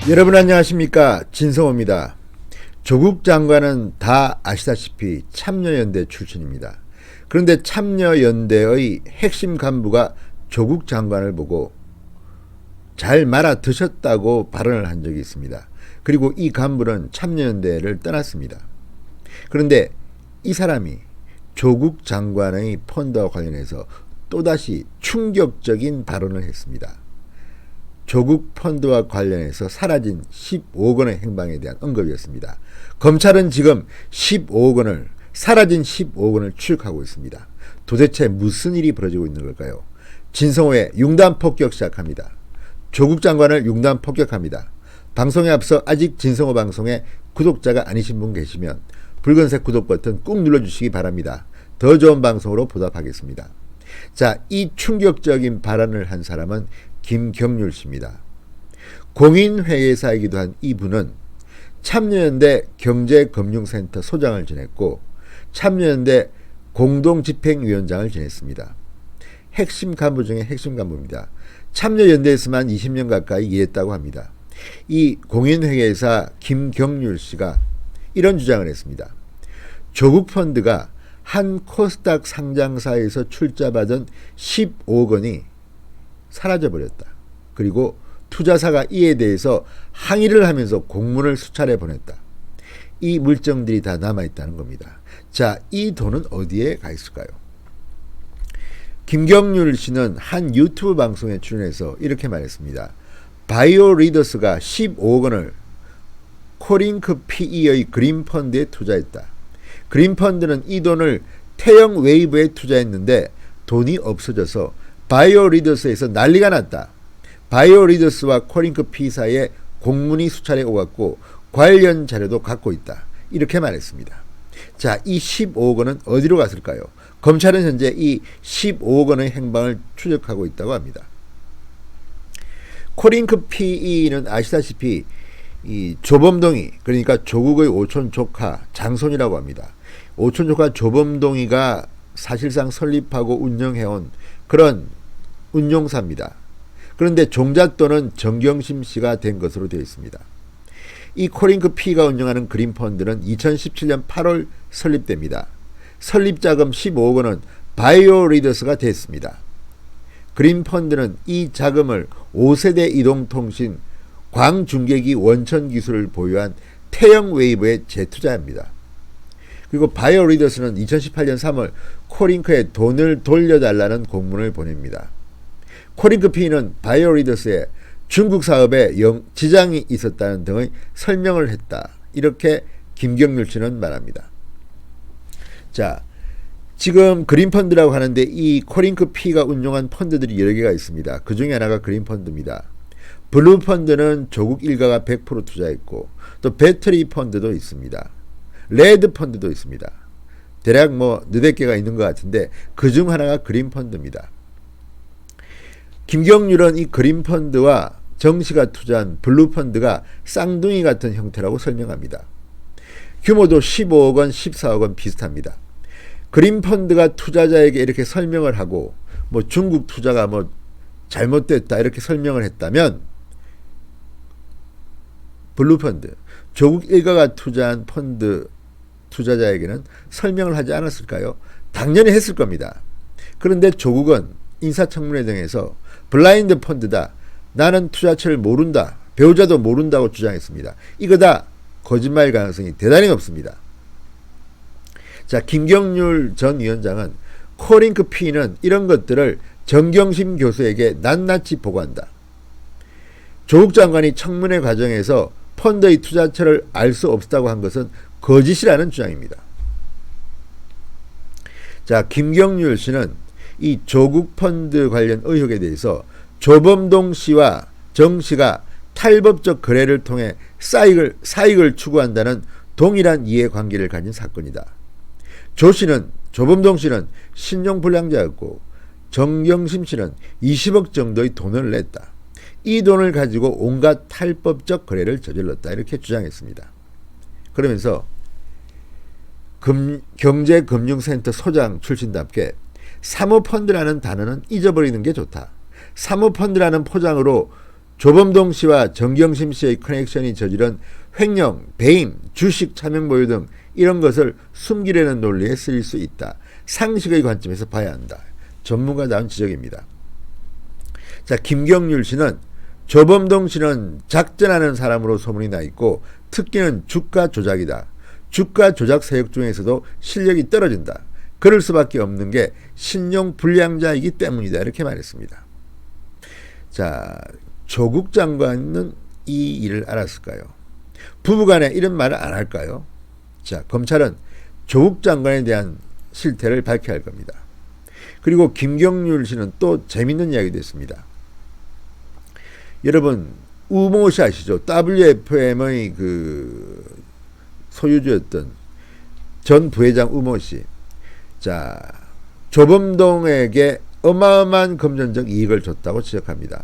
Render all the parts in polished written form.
여러분 안녕하십니까, 진성호입니다. 조국 장관은 다 아시다시피 참여연대 출신입니다. 그런데 참여연대의 핵심 간부가 조국 장관을 보고 잘 말아 드셨다고 발언을 한 적이 있습니다. 그리고 이 간부는 참여연대를 떠났습니다. 그런데 이 사람이 조국 장관의 펀드와 관련해서 또다시 충격적인 발언을 했습니다. 조국 펀드와 관련해서 사라진 15억 원의 행방에 대한 언급이었습니다. 검찰은 지금 15억 원을, 사라진 15억 원을 추적하고 있습니다. 도대체 무슨 일이 벌어지고 있는 걸까요? 진성호의 융단 폭격 시작합니다. 조국 장관을 융단 폭격합니다. 방송에 앞서 아직 진성호 방송에 구독자가 아니신 분 계시면 붉은색 구독 버튼 꾹 눌러주시기 바랍니다. 더 좋은 방송으로 보답하겠습니다. 자, 이 충격적인 발언을 한 사람은 김경률 씨입니다. 공인회계사이기도 한 이분은 참여연대 경제금융센터 소장을 지냈고 참여연대 공동집행위원장을 지냈습니다. 핵심 간부 중에 핵심 간부입니다. 참여연대에서만 20년 가까이 일했다고 합니다. 이 공인회계사 김경률 씨가 이런 주장을 했습니다. 조국 펀드가 한 코스닥 상장사에서 출자받은 15억 원이 사라져버렸다. 그리고 투자사가 이에 대해서 항의를 하면서 공문을 수차례 보냈다. 이 물증들이 다 남아있다는 겁니다. 자, 이 돈은 어디에 가 있을까요? 김경률 씨는 한 유튜브 방송에 출연해서 이렇게 말했습니다. 바이오리더스가 15억 원을 코링크 PE의 그린펀드에 투자했다. 그린펀드는 이 돈을 태영 웨이브에 투자했는데 돈이 없어져서 바이오리더스에서 난리가 났다. 바이오리더스와 코링크 P 사이에 공문이 수차례 오갔고 관련 자료도 갖고 있다. 이렇게 말했습니다. 자, 이 15억 원은 어디로 갔을까요? 검찰은 현재 이 15억 원의 행방을 추적하고 있다고 합니다. 코링크 PE는 아시다시피 이 조범동이, 그러니까 조국의 오촌 조카 장손이라고 합니다. 오촌 조카 조범동이가 사실상 설립하고 운영해온 그런 운용사입니다. 그런데 종잣돈은 정경심 씨가 된 것으로 되어 있습니다. 이 코링크 P가 운영하는 그린펀드는 2017년 8월 설립됩니다. 설립자금 15억 원은 바이오리더스가 됐습니다. 그린펀드는 이 자금을 5세대 이동통신 광중계기 원천 기술을 보유한 태영웨이브에 재투자합니다. 그리고 바이오리더스는 2018년 3월 코링크에 돈을 돌려달라는 공문을 보냅니다. 코링크 P는 바이오리더스에 중국 사업에 지장이 있었다는 등의 설명을 했다. 이렇게 김경률 씨는 말합니다. 자, 지금 그린펀드라고 하는데 이 코링크 P가 운용한 펀드들이 여러 개가 있습니다. 그 중에 하나가 그린펀드입니다. 블루펀드는 조국 일가가 100% 투자했고 또 배터리 펀드도 있습니다. 레드 펀드도 있습니다. 대략 너댓 개가 있는 것 같은데 그 중 하나가 그린펀드입니다. 김경률은 이 그린펀드와 정씨가 투자한 블루펀드가 쌍둥이 같은 형태라고 설명합니다. 규모도 15억 원, 14억 원 비슷합니다. 그린펀드가 투자자에게 이렇게 설명을 하고 중국 투자가 잘못됐다 이렇게 설명을 했다면 블루펀드, 조국 일가가 투자한 펀드 투자자에게는 설명을 하지 않았을까요? 당연히 했을 겁니다. 그런데 조국은 인사청문회 등에서 블라인드 펀드다, 나는 투자처를 모른다, 배우자도 모른다고 주장했습니다. 이거 다 거짓말 가능성이 대단히 높습니다. 자, 김경률 전 위원장은 코링크 P는 이런 것들을 정경심 교수에게 낱낱이 보고한다. 조국 장관이 청문회 과정에서 펀드의 투자처를 알 수 없다고 한 것은 거짓이라는 주장입니다. 자, 김경률 씨는 이 조국 펀드 관련 의혹에 대해서 조범동 씨와 정 씨가 탈법적 거래를 통해 사익을 추구한다는 동일한 이해관계를 가진 사건이다. 조범동 씨는 신용불량자였고 정경심 씨는 20억 정도의 돈을 냈다. 이 돈을 가지고 온갖 탈법적 거래를 저질렀다. 이렇게 주장했습니다. 그러면서 경제금융센터 소장 출신답게 사모펀드라는 단어는 잊어버리는 게 좋다. 사모펀드라는 포장으로 조범동 씨와 정경심 씨의 커넥션이 저지른 횡령, 배임, 주식 차명 보유 등 이런 것을 숨기려는 논리에 쓰일 수 있다. 상식의 관점에서 봐야 한다. 전문가다운 지적입니다. 자, 김경률 씨는 조범동 씨는 작전하는 사람으로 소문이 나 있고 특기는 주가 조작이다. 주가 조작 세력 중에서도 실력이 떨어진다. 그럴 수밖에 없는 게 신용 불량자이기 때문이다. 이렇게 말했습니다. 자, 조국 장관은 이 일을 알았을까요? 부부간에 이런 말을 안 할까요? 자, 검찰은 조국 장관에 대한 실태를 밝혀야 할 겁니다. 그리고 김경률 씨는 또 재밌는 이야기도 했습니다. 여러분, 우모 씨 아시죠? WFM의 그 소유주였던 전 부회장 우모 씨. 자, 조범동에게 어마어마한 금전적 이익을 줬다고 지적합니다.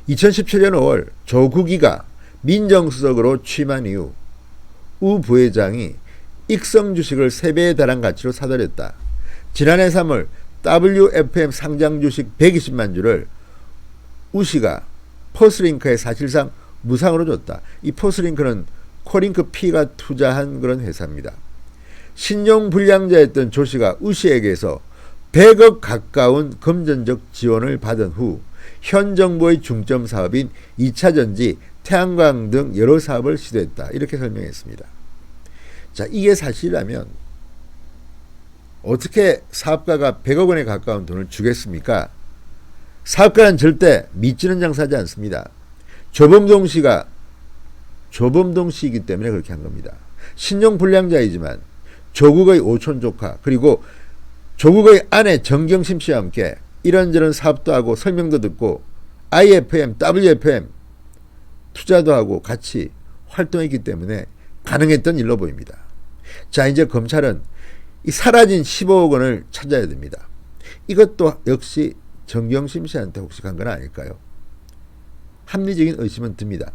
2017년 5월 조국이가 민정수석으로 취임한 이후 우 부회장이 익성 주식을 3배에 달한 가치로 사들였다. 지난해 3월 WFM 상장 주식 120만 주를 우 씨가 포스링크에 사실상 무상으로 줬다. 이 포스링크는 코링크 P가 투자한 그런 회사입니다. 신용불량자였던 조 씨가 우 씨에게서 100억 가까운 금전적 지원을 받은 후 현 정부의 중점 사업인 2차전지, 태양광 등 여러 사업을 시도했다. 이렇게 설명했습니다. 자, 이게 사실이라면 어떻게 사업가가 100억 원에 가까운 돈을 주겠습니까? 사업가는 절대 믿지는 장사하지 않습니다. 조범동 씨이기 때문에 그렇게 한 겁니다. 신용불량자이지만 조국의 오촌 조카 그리고 조국의 아내 정경심 씨와 함께 이런저런 사업도 하고 설명도 듣고 IFM, WFM 투자도 하고 같이 활동했기 때문에 가능했던 일로 보입니다. 자, 이제 검찰은 이 사라진 15억 원을 찾아야 됩니다. 이것도 역시 정경심 씨한테 혹시 간 건 아닐까요? 합리적인 의심은 듭니다.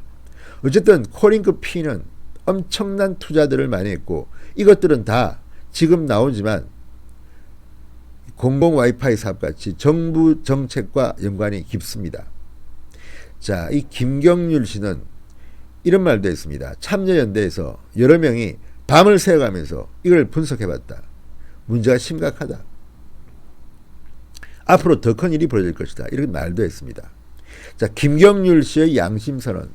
어쨌든 코링크 P는 엄청난 투자들을 많이 했고 이것들은 다 지금 나오지만 공공 와이파이 사업같이 정부 정책과 연관이 깊습니다. 자, 이 김경률 씨는 이런 말도 했습니다. 참여연대에서 여러 명이 밤을 새워가면서 이걸 분석해봤다. 문제가 심각하다. 앞으로 더 큰 일이 벌어질 것이다. 이런 말도 했습니다. 자, 김경률 씨의 양심선언,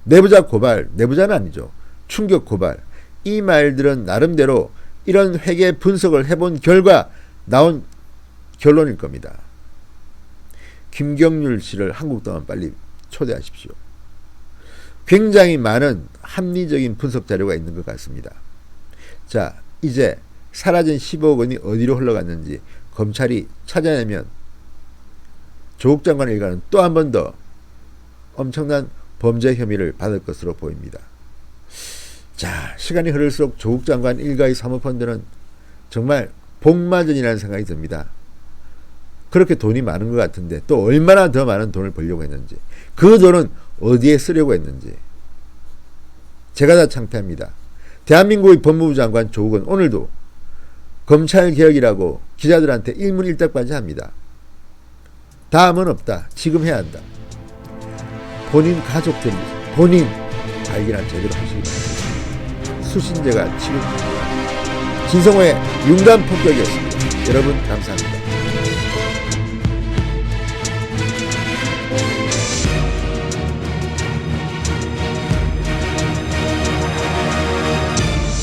내부자 고발, 내부자는 아니죠. 충격 고발. 이 말들은 나름대로 이런 회계 분석을 해본 결과 나온 결론일 겁니다. 김경률 씨를 한국동안 빨리 초대하십시오. 굉장히 많은 합리적인 분석 자료가 있는 것 같습니다. 자, 이제 사라진 15억 원이 어디로 흘러갔는지 검찰이 찾아내면 조국 장관 일가는 또 한 번 더 엄청난 범죄 혐의를 받을 것으로 보입니다. 자, 시간이 흐를수록 조국 장관 일가의 사모펀드는 정말 복마전이라는 생각이 듭니다. 그렇게 돈이 많은 것 같은데 또 얼마나 더 많은 돈을 벌려고 했는지, 그 돈은 어디에 쓰려고 했는지 제가 다 창피합니다. 대한민국의 법무부 장관 조국은 오늘도 검찰개혁이라고 기자들한테 일문일답까지 합니다. 다음은 없다. 지금 해야 한다. 본인 가족들이 본인 발견한 제대로 하시기 바랍니다. 수신제가 지금 진성호의 융단 폭격이었습니다. 여러분 감사합니다.